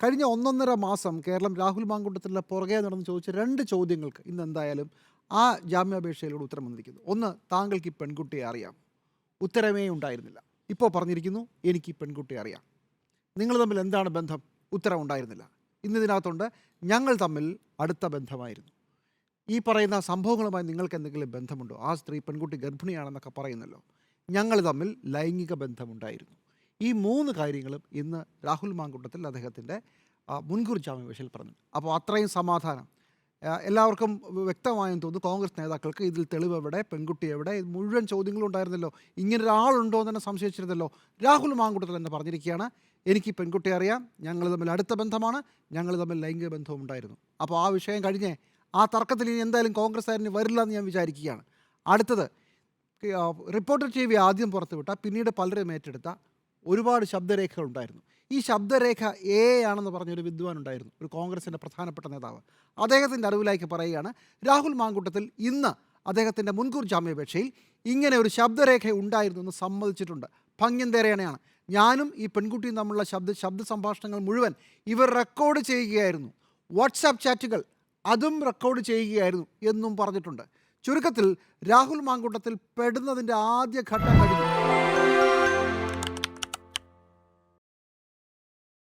കഴിഞ്ഞ 1.5 മാസം കേരളം രാഹുൽ മാങ്കൂട്ടത്തിൻ്റെ പുറകെ നടന്ന് ചോദിച്ച 2 ചോദ്യങ്ങൾക്ക് ഇന്ന് എന്തായാലും ആ ജാമ്യാപേക്ഷയിലൂടെ ഉത്തരം വന്നിരിക്കുന്നു. ഒന്ന്, താങ്കൾക്ക് ഈ പെൺകുട്ടിയെ അറിയാം. ഉത്തരമേ ഉണ്ടായിരുന്നില്ല. ഇപ്പോൾ പറഞ്ഞിരിക്കുന്നു, എനിക്ക് ഈ പെൺകുട്ടിയെ അറിയാം. നിങ്ങൾ തമ്മിൽ എന്താണ് ബന്ധം? ഉത്തരം ഉണ്ടായിരുന്നില്ല. ഇന്നിതിനകത്തുണ്ട്, ഞങ്ങൾ തമ്മിൽ അടുത്ത ബന്ധമായിരുന്നു. ഈ പറയുന്ന സംഭവങ്ങളുമായി നിങ്ങൾക്ക് എന്തെങ്കിലും ബന്ധമുണ്ടോ? ആ സ്ത്രീ പെൺകുട്ടി ഗർഭിണിയാണെന്നൊക്കെ പറയുന്നല്ലോ. ഞങ്ങൾ തമ്മിൽ ലൈംഗിക ബന്ധമുണ്ടായിരുന്നു. ഈ 3 കാര്യങ്ങളും ഇന്ന് രാഹുൽ മാങ്കൂട്ടത്തിൽ അദ്ദേഹത്തിൻ്റെ മുൻകൂർ ജാമ്യാപേക്ഷയിൽ പറഞ്ഞു. അപ്പോൾ അത്രയും സമാധാനം എല്ലാവർക്കും വ്യക്തമായെന്ന് തോന്നുന്നു. കോൺഗ്രസ് നേതാക്കൾക്ക് ഇതിൽ തെളിവ് എവിടെ, പെൺകുട്ടി എവിടെ, മുഴുവൻ ചോദ്യങ്ങളും ഉണ്ടായിരുന്നല്ലോ. ഇങ്ങനൊരാളുണ്ടോ എന്ന് തന്നെ സംശയിച്ചിരുന്നല്ലോ. രാഹുൽ മാങ്കൂട്ടത്തിൽ തന്നെ പറഞ്ഞിരിക്കുകയാണ്, എനിക്ക് ഈ പെൺകുട്ടിയെ അറിയാം, ഞങ്ങൾ തമ്മിൽ അടുത്ത ബന്ധമാണ്, ഞങ്ങൾ തമ്മിൽ ലൈംഗിക ബന്ധവും ഉണ്ടായിരുന്നു. അപ്പോൾ ആ വിഷയം കഴിഞ്ഞേ, ആ തർക്കത്തിൽ ഇനി എന്തായാലും കോൺഗ്രസ്സുകാരന് വരില്ല എന്ന് ഞാൻ വിചാരിക്കുകയാണ്. അടുത്തത്, റിപ്പോർട്ടർ ടി വി ആദ്യം പുറത്തുവിട്ട, പിന്നീട് പലരും ഏറ്റെടുത്ത ഒരുപാട് ശബ്ദരേഖകൾ ഉണ്ടായിരുന്നു. ഈ ശബ്ദരേഖ എ ആണെന്ന് പറഞ്ഞൊരു വിദ്വാൻ ഉണ്ടായിരുന്നു, ഒരു കോൺഗ്രസിൻ്റെ പ്രധാനപ്പെട്ട നേതാവ്. അദ്ദേഹത്തിൻ്റെ അറിവിലേക്ക് പറയുകയാണ്, രാഹുൽ മാങ്കൂട്ടത്തിൽ ഇന്ന് അദ്ദേഹത്തിൻ്റെ മുൻകൂർ ജാമ്യാപേക്ഷയിൽ ഇങ്ങനെ ഒരു ശബ്ദരേഖ ഉണ്ടായിരുന്നു എന്ന് സമ്മതിച്ചിട്ടുണ്ട്. ഭംഗ്യം തേരേണയാണ്. ഞാനും ഈ പെൺകുട്ടിയും തമ്മിലുള്ള ശബ്ദ സംഭാഷണങ്ങൾ മുഴുവൻ ഇവർ റെക്കോർഡ് ചെയ്യുകയായിരുന്നു. വാട്സാപ്പ് ചാറ്റുകൾ അതും റെക്കോർഡ് ചെയ്യുകയായിരുന്നു എന്നും പറഞ്ഞിട്ടുണ്ട്. ചുരുക്കത്തിൽ രാഹുൽ മാങ്കൂട്ടത്തിൽ പെടുന്നതിൻ്റെ ആദ്യ ഘട്ടം കഴിഞ്ഞു.